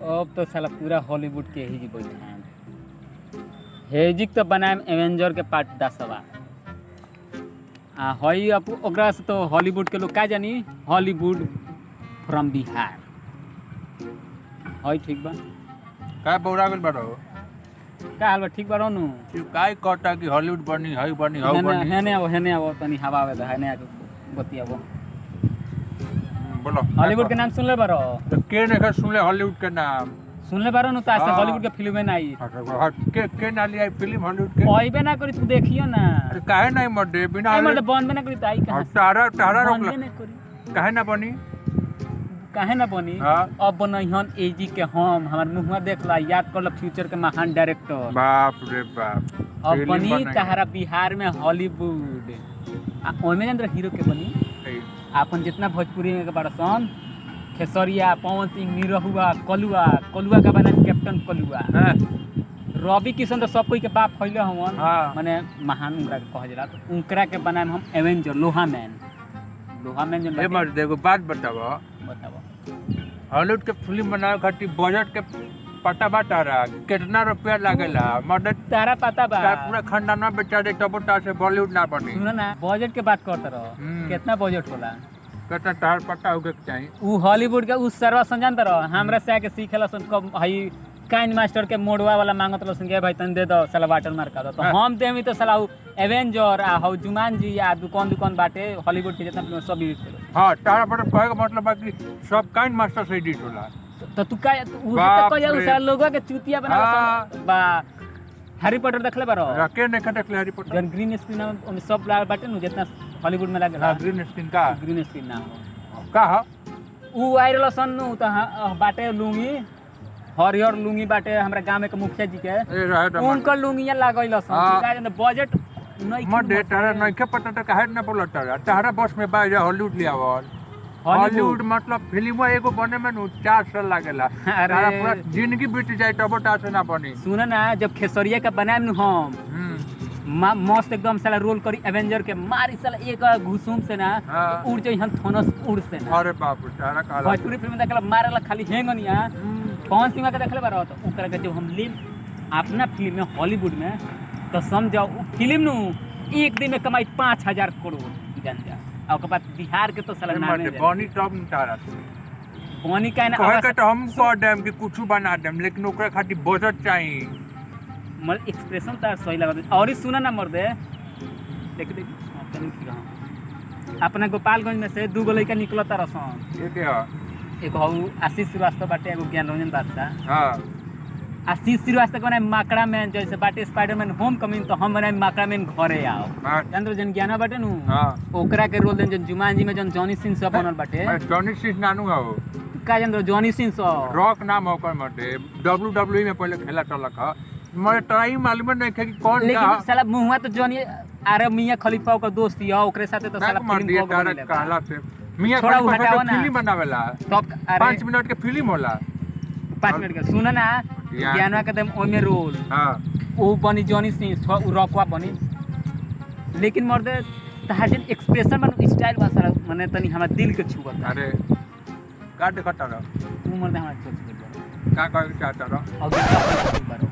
अब तो साला पूरा हॉलीवुड के ही बैठे हैं। हेजिक तो बनाए एवेंजर के पार्ट 10वां हई अब ओकरा से तो हॉलीवुड के लोग का जानी हॉलीवुड फ्रॉम बिहार हई ठीक बा काय बौरा गेल बारो का हाल बा ठीक बा रहनु तू काय कहता कि हॉलीवुड बनी हई बनी हौ बनी हेने आवो तनी हवा आवे दा हेने आके बतियाबो बोलो हॉलीवुड के नाम सुनले बारो तो के ने सुनले हॉलीवुड के नाम सुनले बारो न तो आज हाँ। हॉलीवुड के फिल्म में आई के नाली आई फिल्म हॉलीवुड के ओइबे ना करी तू देखियो ना अरे काहे नहीं मर्दे बिना आई मतलब बंद में ना करी तो आई कहां तारा तारा रोक बंद में ना करी काहे ना बनी काहे ना बनी हाँ। अब बनहिन एजी के हम हमर मुंहवा देख ला याद कर ला फ्यूचर के महान डायरेक्टर बाप रे बाप अब फिल्म बनी बनाई। तहरा बिहार में हॉलीवुड ओमे अंदर हीरो के बनी अपन जितना भोजपुरी में के बड़सन खेसरिया पवन सिंह निरहुआ कलुआ कलुआ का बना कैप्टन कलुआ हाँ। रवि किशन तो सब कोई के बाप फैले हवन हाँ। माने महान उनकरा के कह जला तो उनकरा के बनाए हम एवेंजर लोहा मैन जो ए मर्द एगो बात बताओ बताओ हॉलीवुड के फिल्म बनावे खातिर बजट के पता बता रहा कितना रुपया लागेला मदद तारा पता बा पूरा खानदान बेचारे टबोटा से बॉलीवुड ना बनी सुनो ना बजट के बात करते रहो कितना बजट होला कितना तार पता होके चाहिए उ हॉलीवुड के उस सर्वा समझानत रहो हमरा से आके सीखेला सन कब हई काइन मास्टर के मोड़वा वाला मांगत रहो संगे भाई तन दे दो साला वाटर मार का दो तो हम देमी तो साला एवेंजर आ हौ जुमान जी आ दुकान बाटे हॉलीवुड के जितना फिल्म सब एडिट करो हां तारा पर कहे का मतलब बा कि सब काइन मास्टर से एडिट होला तो तू का उ बाप तो कह रे। साला लोगवा के चूतिया बना हाँ। बा हैरी पॉटर देखले बारो रखे ने खटक ले हैरी पॉटर जन ग्रीन स्क्रीन में सब बाटे नु जितना हॉलीवुड में लागेला हां ग्रीन स्क्रीन का ग्रीन स्क्रीन ना हो का ह उ आइरल सन नु त बाटे लुंगी हरियर लुंगी बाटे हमरा गांव के मुखिया जी के ए रहे त उनकर लुंगिया लागैल सन हाँ। का जन बजट नहीं मर्दे तारा नइखे पता त काहे ना बोलत तारा तारा बस में बाजा हॉलीवुड ले आवल हॉलीवुड मतलब फिल्म एगो बने में नु 4 साल लागेला अरे। तारा पूरा जिंदगी बीत जाए टबोटा से ना बनी सुन ना जब खेसरिया का बनाएम नु हम मस्त एकदम साला रोल करी एवेंजर के मारी साला एक घुसुम से ना हाँ। उड़ जाई हम थोनस उड़ से ना अरे बाप रे तारा काला भोजपुरी फिल्म देखला मारला खाली हेंगनिया पवन सिंह के देखले बारो तो ओकरा के जब हम लीन अपना फिल्म में हॉलीवुड में तो समझो फिल्म नु एक दिन में कमाई 5000 करोड़ जान जा और के बाद बिहार के तो साला नाम है बनी टॉप तारा बनी का ना कहे के तो हम कह देम कि कुछ बना देम लेकिन ओकरा खातिर बजट चाहिए मर एक्सप्रेशन तार सही लगा और ही सुना ना मर्दे देख देख तनी की रहा अपना गोपालगंज में से दू गो लड़का निकलता रसन ठीक है एक हौ आशीष श्रीवास्तव बाटे एगो ज्ञान रंजन बादशाह हां आशीष श्रीवास्तव के बनाए माकड़ा मैन जैसे बाटे स्पाइडरमैन होम कमिंग तो हम बनाए माकड़ा मैन घरे आओ हाँ। चंद्र जन ज्ञाना बाटे नु हां ओकरा के रोल देन जन जुमान जी में जन जॉनी सिंह सब बनल बाटे मैं जॉनी सिंह नानू हो का चंद्र जॉनी सिंह सब रॉक नाम होकर मटे WWE में पहले खेला टलक ह मैं ट्राई मालूम नहीं है कि कौन लेकिन का साला मुंहवा तो जॉनी अरे मियां खलीफा ओकर दोस्त ही हो ओकरे साथे तो साला मर फिल्म दिया को तारा बनेले काला से मियां छोड़ा खलीफा हटाओ का ना। फिल्म बनावेला तब 5 मिनट के फिल्म होला 5 मिनट का सुन ना यार। ज्ञानवा के दम ओमे रोल हां ओ बनी जॉनी सिंह उ रॉकवा बनी लेकिन मर्दे तहाजन एक्सप्रेशन बन स्टाइल बा सारा माने तनी हमरा दिल के छुअत अरे का देखता रह तू मर्दे हमरा सोच के का कहे चाहता रह अब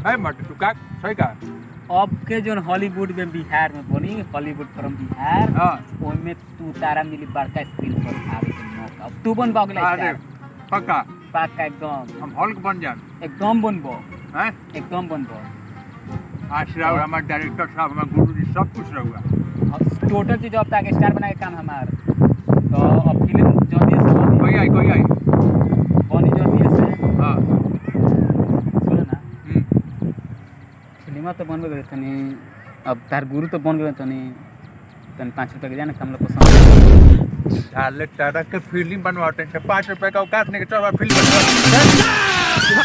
है मट तू का सही का अब के जोन हॉलीवुड में बिहार में बनी हॉलीवुड फ्रॉम बिहार हां ओमे तू तारा मिली बड़का स्क्रीन पर आवे के मौका अब तू बन बागला अरे पक्का पाका एकदम हम हॉल बन जान एकदम बनबो हैं एकदम बनबो आश्रव हमारे डायरेक्टर साहब हमारे गुरु जी सब कुछ रहुआ टोटल चीज अब तक स्टार बना के काम हमार तो अब फिल्म जल्दी से बनी कोई आई बनी जल्दी से हां सुनो ना फिल्म तो बनबे करे तनी अब तार गुरु तो बन गए तनी 5 रुपए के जाने हम लोग पसंद ताले तारा के फिल्म बनवाते हैं 5 रुपए का औकात नहीं के चलो फिल्म बनवा